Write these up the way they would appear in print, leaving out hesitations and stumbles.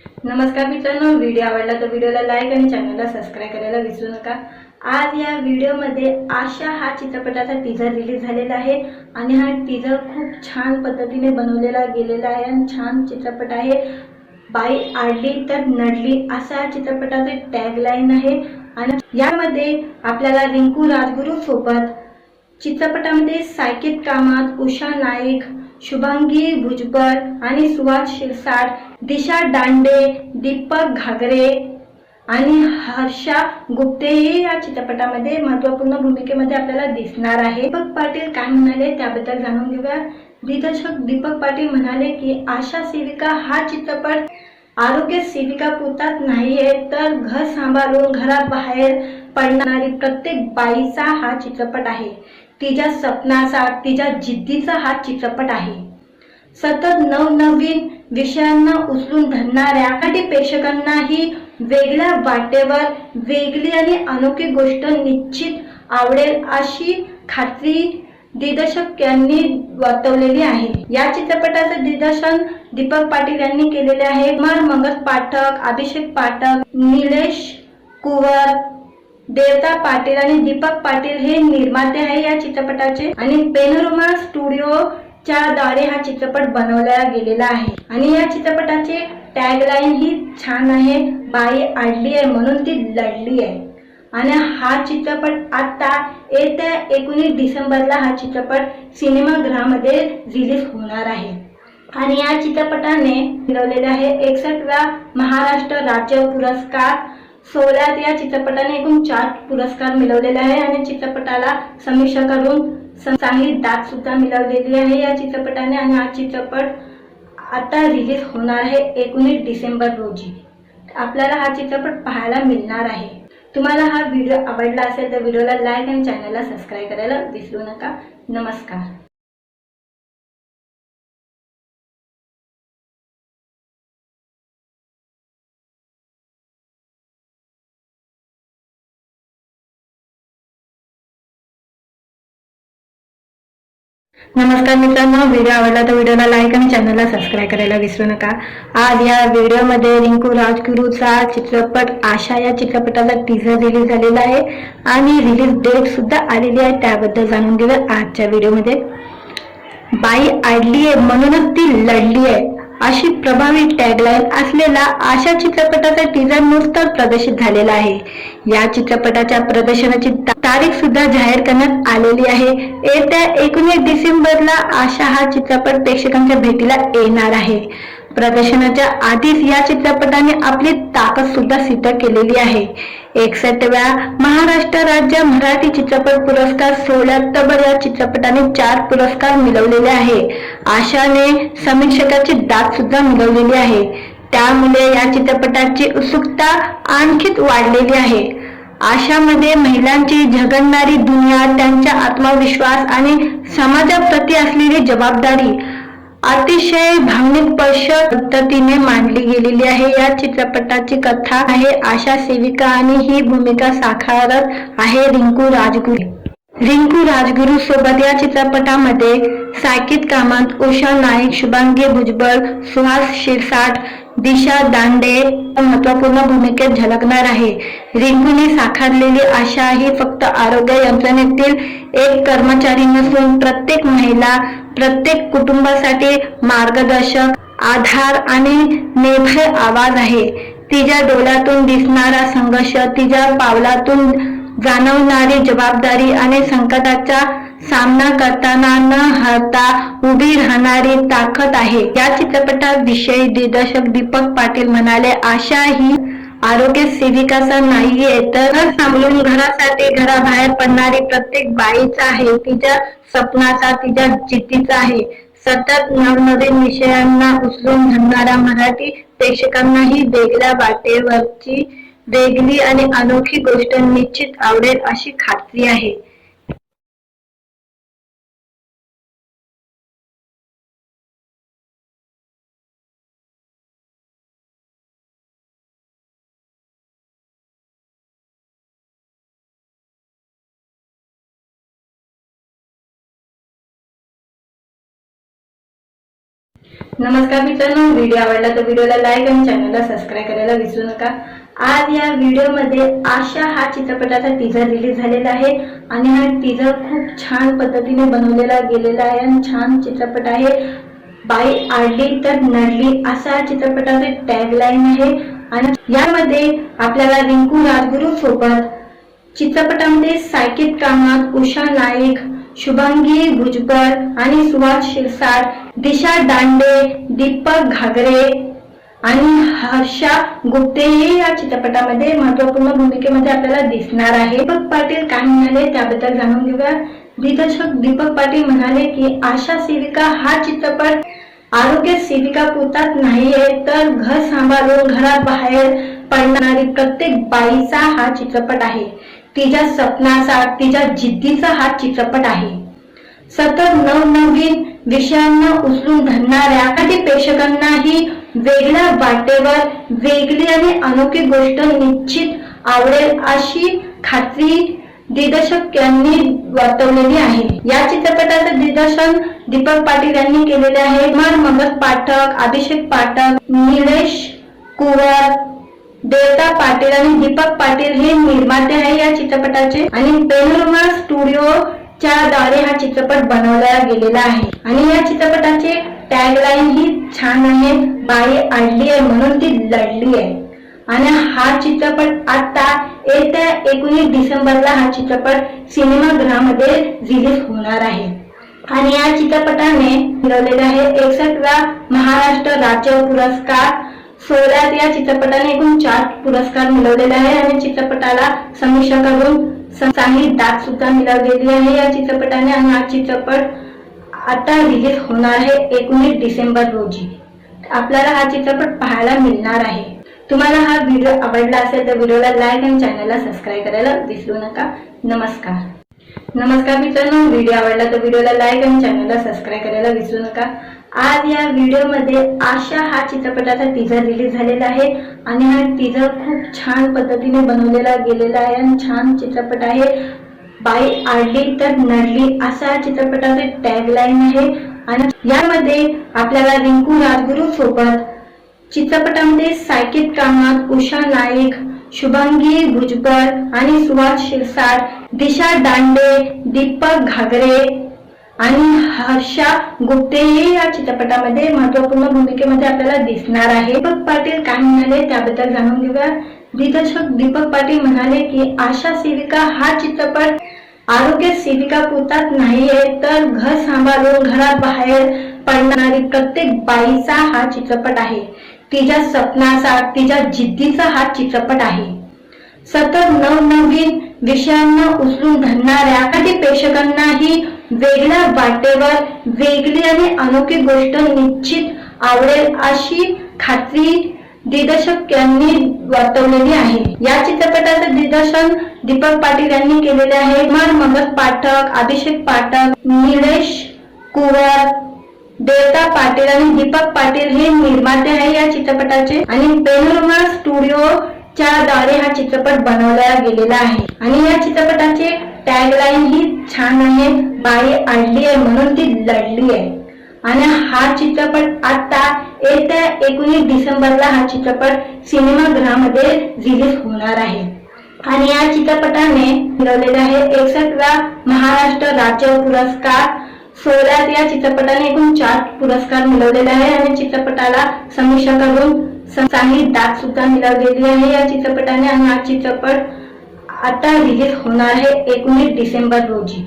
नमस्कार मित्रांनो, व्हिडिओ आवडला तर व्हिडिओला लाईक आणि चॅनलला सबस्क्राइब करायला विसरू नका। आज या व्हिडिओमध्ये आशा हा चित्रपटाचा टीजर रिलीज झालेला आहे आणि हा टीजर खूप छान पद्धतीने बनवलेला गेलेला आहे आणि छान चित्रपट आहे। बाई आडली तर नडली असा चित्रपटाचे टॅगलाईन आहे आणि यामध्ये आपल्याला रिंकू राजगुरू सोबत चित्रपटामध्ये साकेत कामत, उषा नाईक, शुभांगी भुजबळ आणि सुहास शिरसाट, दिशा दांडे, दीपक घागरे आणि हर्षा गुप्ते या चित्रपटामध्ये महत्त्वपूर्ण भूमिकेमध्ये आपल्याला दिसणार आहे। दीपक पाटील काय म्हणाले त्याबद्दल जाणून घेऊया। दिग्दर्शक दीपक पाटील म्हणाले की आशा सेविका हा चित्रपट आरोग्य सेविका पुरताच नाहीये तर घर सांभाळून घराबाहेर पडणारी प्रत्येक बाईचा हा चित्रपट आहे। तिच्या सपनाचा, तिच्या जिद्दीचा हा चित्रपट आहे। सतत नवनवीन विषयांना उचलून धरणाऱ्या मराठी प्रेक्षकांनाही वेगळ्या वाटेवर वेगळी आणि अनोखी गोष्ट निश्चित आवडेल अशी खात्री दिग्दर्शक यांनी वर्तवलेली आहे। या चित्रपटाचे दिग्दर्शन दीपक पाटील यांनी केलेले आहे। कुमार मंगल पाठक, अभिषेक पाठक, निलेश कुवर, देवता पाटील आणि दीपक पाटील हे निर्माते आहे या चित्रपटाचे आणि पेनोरमा स्टुडिओच्या द्वारे हा चित्रपट बनवला गेलेला आहे। आणि या चित्रपटाचे टॅगलाईन ही छान आहे, बाई आडली आहे म्हणून ती लढली आहे। आणि हा चित्रपट आता येत्या 19 डिसेंबरला हा चित्रपट सिनेमागृहामध्ये रिलीज होणार आहे। आणि या चित्रपटाने मिळवलेले आहे 61व्या महाराष्ट्र राज्य पुरस्कार सोहळ्यात या चित्रपटाने एकूण 4 पुरस्कार मिळवलेले आहे आणि चित्रपटाला समीक्षकांकडून चांगली दाद सुद्धा मिळवलेली आहे या चित्रपटाने। आणि हा चित्रपट आता रिलीज होणार आहे 19 डिसेंबर रोजी। आपल्याला हा चित्रपट पाहायला मिळणार आहे। तुम्हाला हा व्हिडिओ आवडला असेल तर व्हिडिओला लाईक आणि चॅनलला सबस्क्राइब करायला विसरू नका। नमस्कार। नमस्कार मित्रांनो, व्हिडिओ आवडला तर व्हिडिओला लाईक आणि चॅनलला सबस्क्राइब करायला विसरू नका। आज या व्हिडिओमध्ये रिंकू राजगुरूचा चित्रपट आशा या चित्रपटाचा टीजर रिलीज झालेला आहे आणि रिलीज डेट सुद्धा आलेली आहे, त्याबद्दल जाणून घेऊया आजच्या व्हिडिओमध्ये। बाई आडली आहे म्हणूनच ती लढली आहे अशी प्रभावी टॅगलाईन असलेला आशा चित्रपटाचा टीजर नुकताच प्रदर्शित झालेला आहे। या चित्रपटाच्या प्रदर्शनाची तारीख सुद्धा जाहीर करण्यात आलेली आहे। येत्या 19 डिसेंबरला आशा हा चित्रपट प्रेक्षकांच्या भेटीला येणार आहे। प्रदर्शनाच्या आधीच या चित्रपटाने आपली ताकद सुद्धा सिद्ध केलेली आहे। 61व्या महाराष्ट्र राज्य मराठी चित्रपट पुरस्कार सोहळ्यात तब्बल या चित्रपटाने 4 पुरस्कार मिळवलेले आहे। आशाने समीक्षकांची दाद सुद्धा मिळवलेली आहे, त्यामुळे या चित्रपटाची उत्सुकता आणखीच वाढलेली आहे। आशामध्ये महिलांची झगडणारी दुनिया, त्यांचा आत्मविश्वास आणि समाजाप्रती असलेली जबाबदारी अतिशय भावनिकस्पर्शी पद्धतीने मांडली गेलेली आहे। या चित्रपटाची कथा आहे आशा सेविका आणि ही भूमिका साकारत आहे रिंकू राजगुरू। रिंकू राजगुरू सोबत या चित्रपटामध्ये साकेत कामत, उषा नाईक, शुभांगी भुजबळ, सुहास शिरसाट, दिशा दांडे महत्त्वपूर्ण भूमिकेत झळकणार आहे। रिंकूने साकारलेली आशा ही फक्त आरोग्य यंत्रणेतील एक कर्मचारी नसून प्रत्येक महिला, प्रत्येक कुटुंबासाठी मार्गदर्शक, आधार आणि निर्भय आवाज आहे। तिच्या डोळ्यातून दिसणारा संघर्ष, तिच्या पावलातून जाणवणारी जबाबदारी आणि संकटाचा सामना करताना न हरता उभी राहणारी ताकद आहे। या चित्रपटाविषयी दिग्दर्शक दीपक पाटील म्हणाले, आशा ही आरोग्य सेविकाचा नाहीये तर घर सांभाळून घरासाठी घराबाहेर पडणारी प्रत्येक बाईचा आहे। तिच्या सपनाचा, तिच्या जिद्दीचा आहे। सतत नवनवीन विषयांना उचलून धरणाऱ्या मराठी प्रेक्षकांनाही वेगळ्या वाटेवरची वेगळी आणि अनोखी गोष्ट निश्चित आवडेल अशी खात्री आहे। नमस्कार मित्रांनो, व्हिडिओ आवडला तर व्हिडिओला लाईक आणि चॅनलला सबस्क्राईब करायला विसरू नका। आज या व्हिडिओमध्ये आशा हा चित्रपटाचा टीजर रिलीज झालेला आहे आणि हा टीजर खूप छान पद्धतीने बनवलेला गेलेला आहे आणि छान चित्रपट आहे। बाई आडली तर नडली असा चित्रपटाचे टॅगलाईन आहे आणि यामध्ये आपल्याला रिंकू राजगुरू सोबत चित्रपटामध्ये साकेत कामत, उषा नाईक, शुभांगी भुजबळ आणि सुहास शिरसाट, दिशा दांडे, दीपक घागरे आणि हर्षा गुप्ते हे या चित्रपटामध्ये महत्त्वपूर्ण भूमिकेमध्ये आपल्याला दिसणार आहे। दीपक पाटील काय म्हणाले त्याबद्दल जाणून घेऊया। दिग्दर्शक दीपक पाटील म्हणाले की आशा सेविका हा चित्रपट आरोग्य सेविका पुरताच नाहीये तर घर सांभाळून घराबाहेर पडणारी प्रत्येक बाईचा हा चित्रपट आहे। तिच्या सपनाचा, तिच्या जिद्दीचा हा चित्रपट आहे। सतत नवनवीन विषयांना उचलून धरणाऱ्या आणि प्रेक्षकांनाही वेगळ्या वाटेवर वेगळी आणि अनोखी गोष्ट निश्चित आवडेल अशी खात्री दिग्दर्शक यांनी वर्तवलेली आहे। या चित्रपटाचे दिग्दर्शन दीपक पाटील यांनी केलेले आहे। मगध पाठक, अभिषेक पाठक, निलेश कुवर, देवता पाटील आणि दीपक पाटील हे निर्माते आहे या चित्रपटाचे आणि पेनोरमा स्टुडिओच्या द्वारे हा चित्रपट बनवला गेलेला आहे। आणि या चित्रपटाचे टॅगलाईन ही छान आहे, बाई आडली आहे म्हणून ती लढली आहे। आणि हा चित्रपट आता येत्या 19 डिसेंबरला हा चित्रपट सिनेमागृहामध्ये रिलीज होणार आहे। आणि या चित्रपटाने मिळवलेले आहे 61व्या महाराष्ट्र राज्य पुरस्कार। सोहळ्यात या चित्रपटाने एकूण 4 पुरस्कार मिळवलेले आहे आणि चित्रपटाला समीक्षकांकडून चांगली दाद सुद्धा मिळवलेली आहे या चित्रपटाने। आणि हा चित्रपट आता रिलीज होणार आहे 19 डिसेंबर रोजी। आपल्याला हा चित्रपट पाहायला मिळणार आहे। तुम्हाला हा व्हिडिओ आवडला असेल तर व्हिडिओला लाईक आणि चॅनलला सबस्क्राईब करायला विसरू नका। नमस्कार मित्रांनो, व्हिडिओ आवडला तर व्हिडिओला लाईक आणि चॅनलला सबस्क्राईब करायला विसरू नका। आज या व्हिडिओमध्ये आशा हा चित्रपटाचा टीजर रिलीज झालेला आहे आणि हा टीजर खूप छान पद्धतीने बनवलेला गेलेला आहे आणि छान चित्रपट आहे। बाई आडली तर नडली असा चित्रपटाचे टॅगलाईन आहे आणि यामध्ये आपल्याला रिंकू राजगुरू सोबत चित्रपटामध्ये साकेत कामत, उषा नाईक, शुभांगी भुजबळ आणि सुहास शिरसाट, दिशा दांडे, दीपक घागरे आणि हर्षा गुप्ते हे या चित्रपटामध्ये महत्त्वपूर्ण भूमिकेमध्ये आपल्याला दिसणार आहे। दीपक पाटील काय म्हणाले त्याबद्दल जाणून घेऊया। दिग्दर्शक दीपक पाटील म्हणाले की आशा सेविका हा चित्रपट आरोग्य सेविका पुरताच नाहीये तर घर सांभाळून घराबाहेर पडणारी प्रत्येक बाईचा हा चित्रपट आहे। तिच्या सपनाचा, तिच्या जिद्दीचा हा चित्रपट आहे। सतत नवनवीन विषयांना उचलून धरणाऱ्या आणि प्रेक्षकांनाही वेगळ्या वाटेवर वेगळी आणि अनोखी गोष्ट निश्चित आवडेल अशी खात्री दिग्दर्शक यांनी वर्तवलेली आहे। या चित्रपटाचे दिग्दर्शन दीपक पाटील यांनी केलेले आहे। मगध पाठक, अभिषेक पाठक, निलेश कुवर, देवता पाटील आणि दीपक पाटील हे निर्माते आहे या चित्रपटाचे आणि पेनोरमा स्टुडिओच्या द्वारे हा चित्रपट बनवला गेलेला आहे। आणि या चित्रपटाचे टॅगलाईन ही छान आहे, बाई आडली आहे म्हणून ती लढली आहे। आणि हा चित्रपट आता येत्या 19 डिसेंबरला हा चित्रपट सिनेमागृहामध्ये रिलीज होणार आहे। आणि या चित्रपटाने मिळवलेले आहे 61व्या महाराष्ट्र राज्य पुरस्कार। सोहळ्यात या चित्रपटाने एकूण 4 पुरस्कार मिळवलेले आहे आणि चित्रपटाला समीक्षकांकडून चांगली दाद सुद्धा मिळवलेली आहे या चित्रपटाने। आणि हा चित्रपट आता रिलीज होणार आहे 19 डिसेंबर रोजी।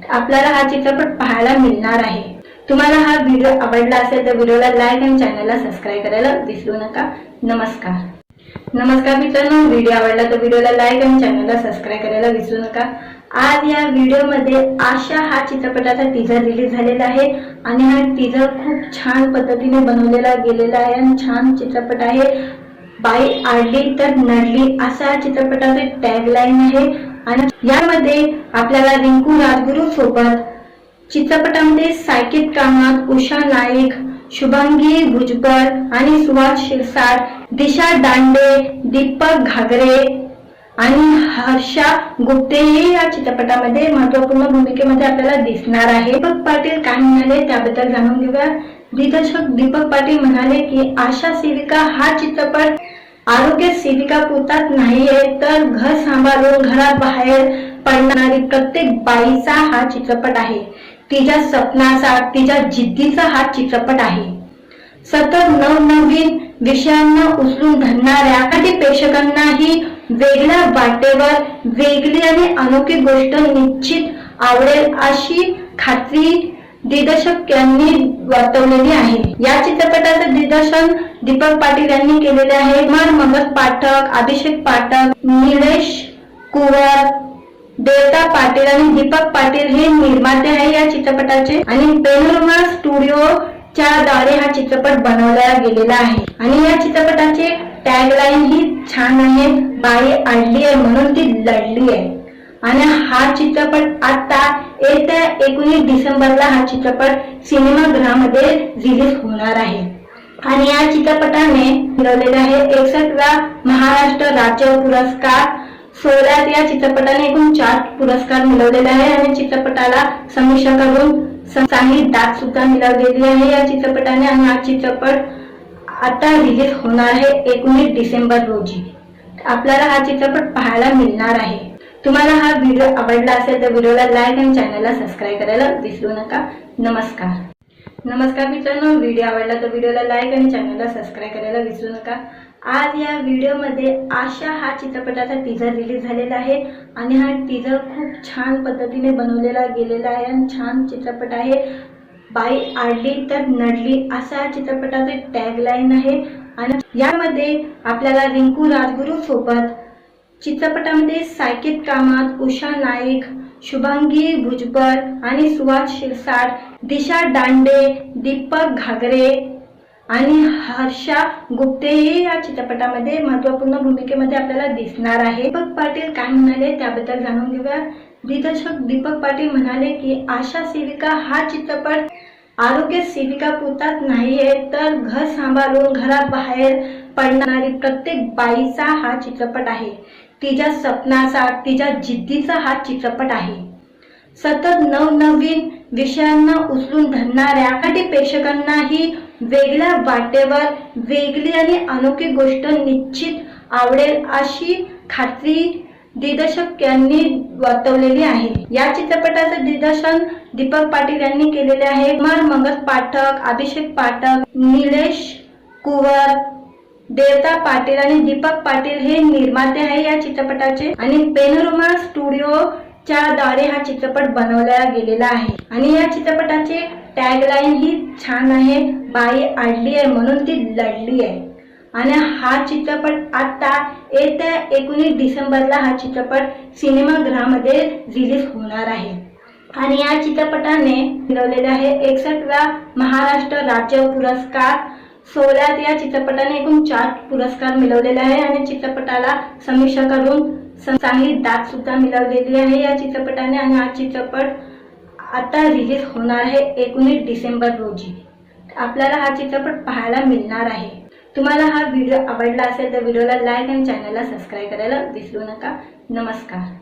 आपल्याला हा चित्रपट पाहायला मिळणार आहे। तुम्हाला हा व्हिडिओ आवडला असेल तर व्हिडिओला लाईक आणि चॅनलला सबस्क्राईब करायला विसरू नका। नमस्कार मित्रांनो, व्हिडिओ आवडला तर व्हिडिओला लाईक आणि चॅनलला सबस्क्राईब करायला विसरू नका। आज या व्हिडिओमध्ये आशा हा चित्रपटाचा टीजर रिलीज झालेला आहे आणि हा टीजर खूप छान पद्धतीने बनवलेला गेलेला आहे आणि छान चित्रपट आहे। बाई आडली तर नडली असा चित्रपटाचे टॅगलाईन आहे आणि यामध्ये आपल्याला रिंकू राजगुरू सोबत चित्रपटामध्ये साकेत कामत, उषा नाईक, शुभांगी भुजबळ आणि सुहास शिरसाट, दिशा दांडे, दीपक घागरे आणि हर्षा गुप्ते हे या चित्रपटामध्ये महत्त्वपूर्ण भूमिकेमध्ये आपल्याला दिसणार आहे। दीपक पाटील काय म्हणाले त्याबद्दल जाणून घेऊया। दिग्दर्शक दीपक पाटील म्हणाले की आशा सेविका हा चित्रपट आरोग्य सेविका पुरताच नाहीये, तर घर सांभाळून घराबाहेर पडणारी प्रत्येक बाईचा हा चित्रपट आहे. तिच्या स्वप्नाचा, तिच्या जिद्दीचा हा चित्रपट आहे. सतत नवनवीन विषयांना उचलून धरणाऱ्या मराठी प्रेक्षकांनाही वेगळ्या वाटेवर वेगळी आणि अनोखी गोष्ट निश्चित आवडेल अशी खात्री दिग्दर्शक यांनी वर्तवलेली आहे. या चित्रपटाचे दिग्दर्शन दीपक पाटील यांनी केलेले आहे. कुमार मगध पाठक, अभिषेक पाठक, निलेश कुवर, देवता पाटील आणि दीपक पाटील हे निर्माते आहे या चित्रपटाचे आणि पेनोरमा स्टुडिओ च्या द्वारे हा चित्रपट बनवला गेलेला आहे. आणि या चित्रपटाचे टॅगलाईन ही छान आहे, बाई अडली आहे म्हणून ती लढली आहे. आणि हा चित्रपट आता येत्या 19 डिसेंबरला हा चित्रपट सिनेमागृहामध्ये रिलीज होणार आहे. आणि या चित्रपटाने मिळवलेले आहे 61व्या महाराष्ट्र राज्य पुरस्कार. 16 या चित्रपटाने एकूण 4 पुरस्कार मिळवलेले आहे आणि चित्रपटाला समीक्षकांकडून चांगली दाद सुद्धा मिळवलेली आहे या चित्रपटाने. आणि हा चित्रपट आता रिलीज होणार आहे 19 डिसेंबर रोजी. आपल्याला हा चित्रपट पाहायला मिळणार आहे. तुम्हाला हा व्हिडिओ आवडला असेल तर व्हिडिओला लाईक आणि चॅनलला सबस्क्राईब करायला विसरू नका. नमस्कार मित्रांनो, व्हिडिओ आवडला तर व्हिडिओला लाईक आणि चॅनलला सबस्क्राईब करायला विसरू नका. आज या व्हिडिओमध्ये आशा हा चित्रपटाचा टीजर रिलीज झालेला आहे आणि हा टीजर खूप छान पद्धतीने बनवलेला गेलेला आहे आणि छान चित्रपट आहे. बाई आडली तर नडली असा चित्रपटाचे टॅगलाईन आहे. आणि यामध्ये आपल्याला रिंकू राजगुरू सोबत चित्रपटामध्ये साकेत कामत, उषा नाईक, शुभांगी भुजबळ आणि सुहास शिरसाट, दिशा दांडे, दीपक घागरे आणि हर्षा गुप्ते हे या चित्रपटामध्ये महत्त्वपूर्ण भूमिकेमध्ये आपल्याला दिसणार आहे. दीपक पाटील काय म्हणाले त्याबद्दल जाणून घेऊया. दिग्दर्शक दीपक पाटील म्हणाले की आशा सेविका हा चित्रपट आरोग्य सेविका पुरताच नाहीये, तर घर सांभाळून घराबाहेर पडणारी प्रत्येक बाईचा हा चित्रपट आहे. तिच्या स्वप्नाचा, तिच्या जिद्दीचा हा चित्रपट आहे. सतत नवनवीन विषयांना उचलून धरणाऱ्या मराठी प्रेक्षकांनाही वेगळ्या वाटेवर वेगळी आणि अनोखी गोष्ट निश्चित आवडेल अशी खात्री दिग्दर्शक यांनी वर्तवलेली आहे. या चित्रपटाचे दिग्दर्शन दीपक पाटील यांनी केलेले आहे. कुमार मगध पाठक, अभिषेक पाठक, निलेश कुवर, देवता पाटील आणि दीपक पाटील हे निर्माते आहे या चित्रपटाचे आणि पेनोरमा स्टुडिओ च्या द्वारे हा चित्रपट बनवला गेलेला आहे. आणि या चित्रपटाचे टॅगलाईन ही छान आहे, बाई अडली आहे म्हणून ती लढली आहे. आणि हा चित्रपट आता येत्या 19 डिसेंबरला हा चित्रपट सिनेमागृहामध्ये रिलीज होणार आहे. आणि या चित्रपटाने मिळवलेले आहे 61व्या महाराष्ट्र राज्य पुरस्कार. 16 या चित्रपटाने एकूण 4 पुरस्कार मिळवलेले आहे आणि चित्रपटाला समीक्षकांकडून चांगली दाद सुद्धा मिळवलेली आहे या चित्रपटाने. आणि हा चित्रपट आता रिलीज होणार आहे 19 डिसेंबर रोजी. आपल्याला हा चित्रपट पाहायला मिळणार आहे. तुम्हाला हा व्हिडिओ आवडला असेल तर व्हिडिओला लाईक आणि चॅनलला सबस्क्राईब करायला विसरू नका. नमस्कार.